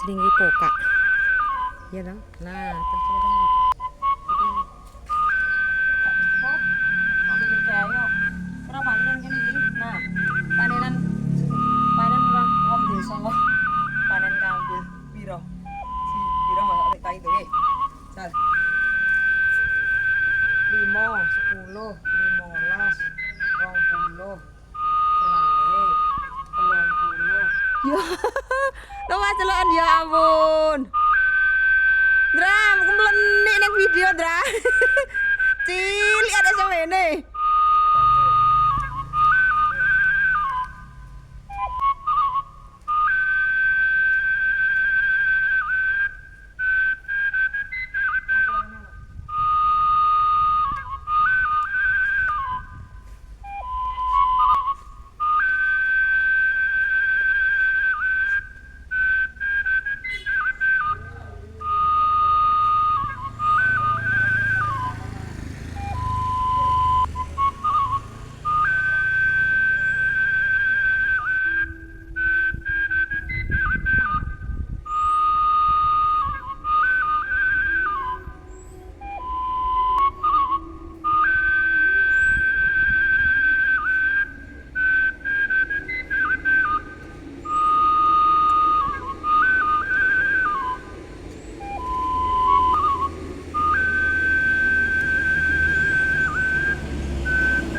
jenenge pokak. Ya toh? Nah, terus panenan wong desa panen kambil piro? Si piro masak lek tak hitunge. Sal. 5, 10, 15, 20, 30. Yo, lo macelokan ya ampun. Dra, kemlenik ning video, Dra. Cilik ada semene.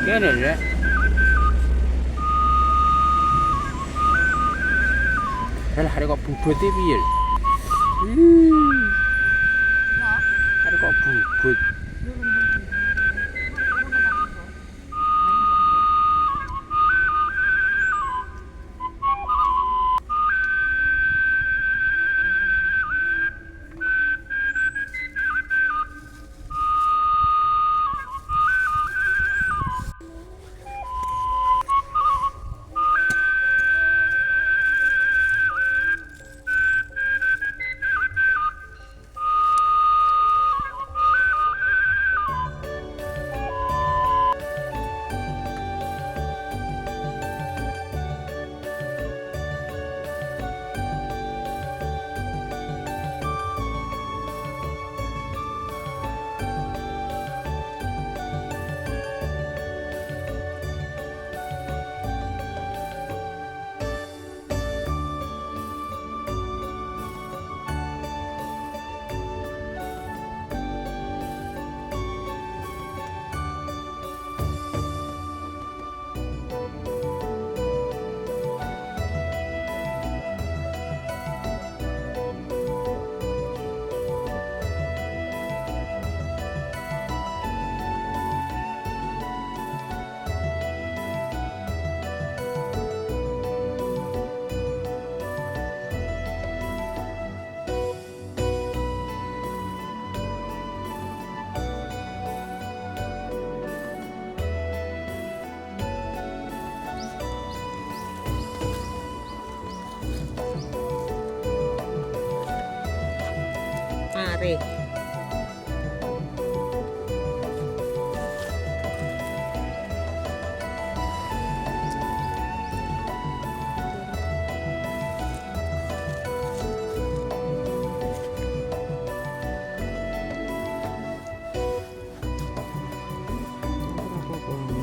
Kene ya. Lah hari kok bubut iki piye? Hari kok bubut. Mari.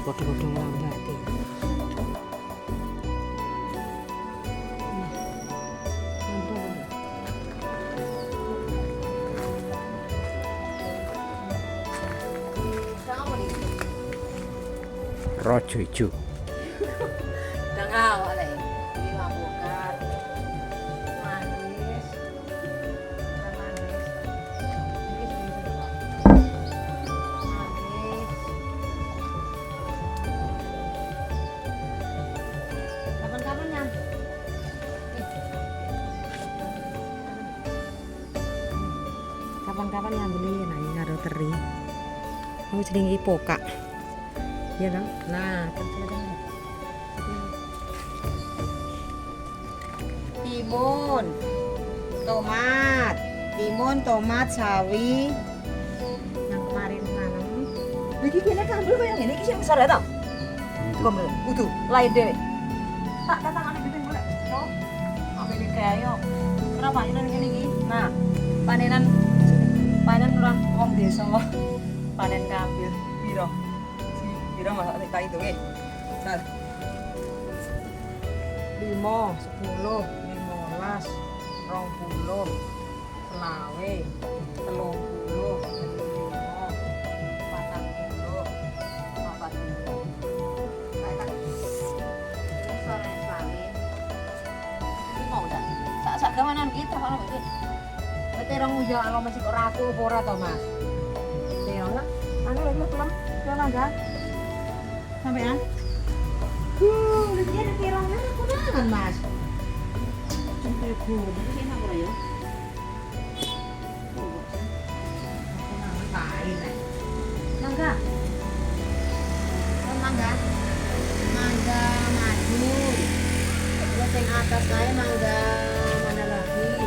Foto-foto nglambati. Rojo ijo. Dang awak le. Iki mabukan. Manis. Manis. Iki sing manis. Kapan-kapan nyampe. Kapan-kapan nyambeli nek karo teri. Mau jenenge pokak. Ya toh? Nah, terus timun, tomat, sawi. Yang kemarin nanam. Iki kene kandel koyo ngene iki sing besar ya toh? Gomel, lain dhewe. Tak tatangane bikin golek. No. Ambil kayak Kenapa panenan ngene iki? Nah, panenan orang wong desa. Panen kambil piro? Piro masak tak itu nggih. Sal. 5, 10, 15, 20, selawe, 30, 40. Sak gawanan kita kalau iki. Terong ujo alo masih kok raku apa ora to, Mas? Terong lah. Anu lagi pelem, pelem enggak? Sampean? Lagi ada terongnya aku kan, Mas. Sampai gua, mungkin apa ya? Aku nang kain lah. Mangga. Mangga. Mangga maju. Terus yang atas saya mangga mana lagi?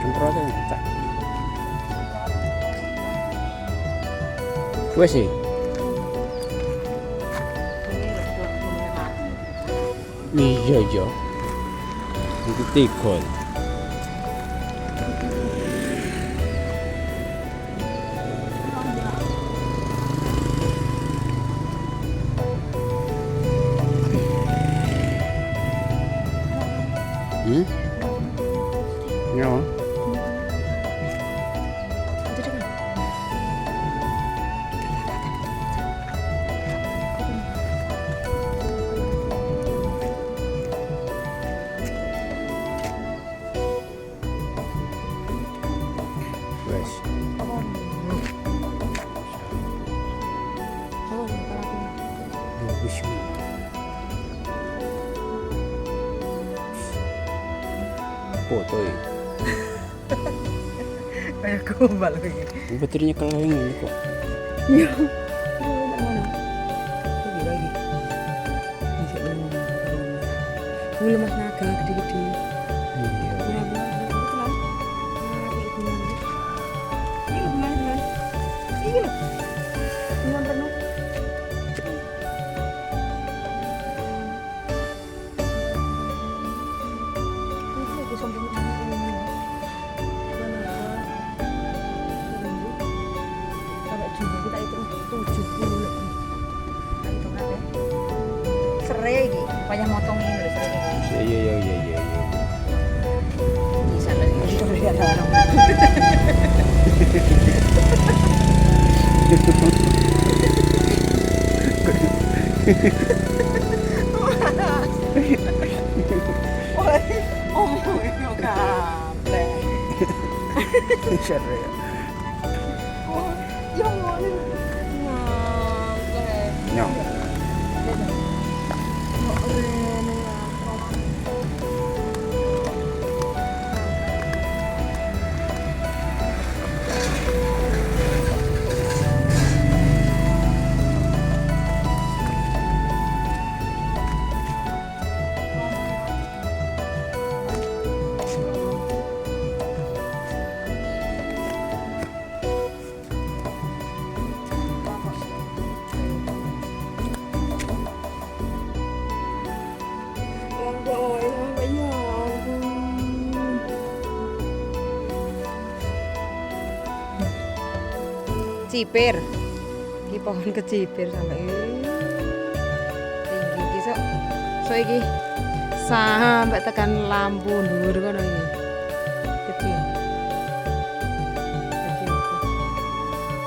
Cemprotnya tak. Wes sih. Iya iya. Itu tikol. Nyawa. Wes. Bagus. Foto ya. Kayak gombal lagi. Baterainya kalau ini kok. Iya. Mana? Ini lagi. Bisa lemas naga gede-gede. Iya. Serai iki, banyak motong ini lho serai iki. Iya. Bisa lagi itu lihat orang. Oh, itu kaplek. Serai. Oh, ya ngene. Nyok. Cipir. Iki pohon kecipir sampai tinggi iki sok. So iki sampai tekan lampu dhuwur kono iki. Kecil.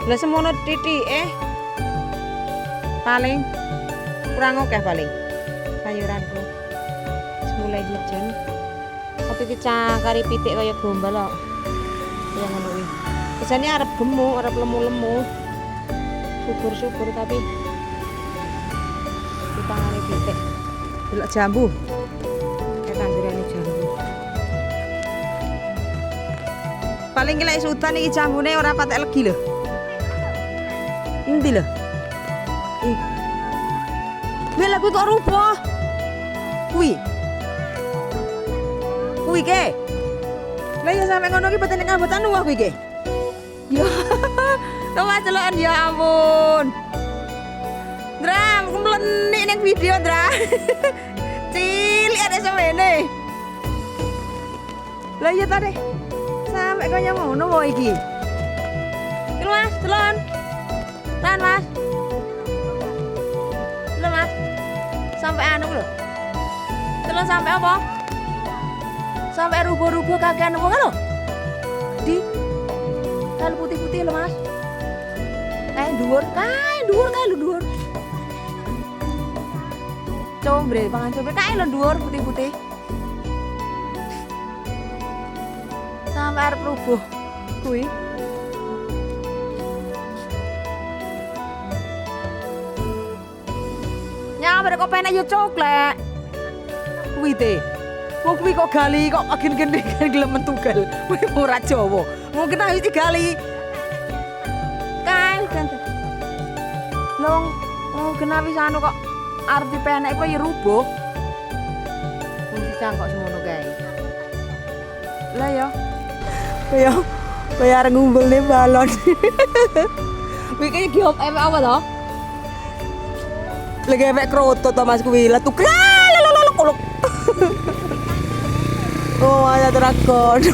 Lah semono titike paling kurang akeh paling sayuranku. Mulai hujan. Tapi iki cangkari pitik kaya gombal kok. Ya ngono kuwi. Biasanya arep gemuk, arep lemu-lemu. Syukur-syukur tapi di tangane pitik. Delok jambu. Kayak tanggirane jambu. Paling lek sultan iki jambune ora patek legi lho. Endi lho? Ih. Lha kuwi kok rubuh. Kuwi. Kuwi ke. Lah ya sampe ngono ki petene ngambetan luwih kuwi ke. Ya. Mas celokan ya ampun. Dram, kemlenik ning video, Dra. Cilik ada semene. Lah iya tadi. Sampai kaya ngono wae iki. Iki Mas, celon. Lan Mas. Lho Mas. Sampai anu lho. Celon sampai apa? Sampai rubuh-rubuh kakean wong lho. Di. Kan putih-putih lho Mas. Kae dhuwur, kae lho dhuwur. Combre, pangan combre kae lho dhuwur putih-putih. Sampai arep rubuh kuwi. Nyampe kok penek yo coklek. Kuwi te. Wong kuwi kok gali kok makin gede kan gelem mentugal. Kuwi ora Jawa. Mungkin harus digali. Kae kan. Long, oh kenapa bisa anu kok arep dipenek kok ya rubuh. Wong dicangkok semono kae. Lah ya. Kaya arep ngumpulne balon. Kuwi kaya giop efek apa to? Lagi efek kroto to Mas kuwi. Lah tuh kolok. Oh, ada dragon.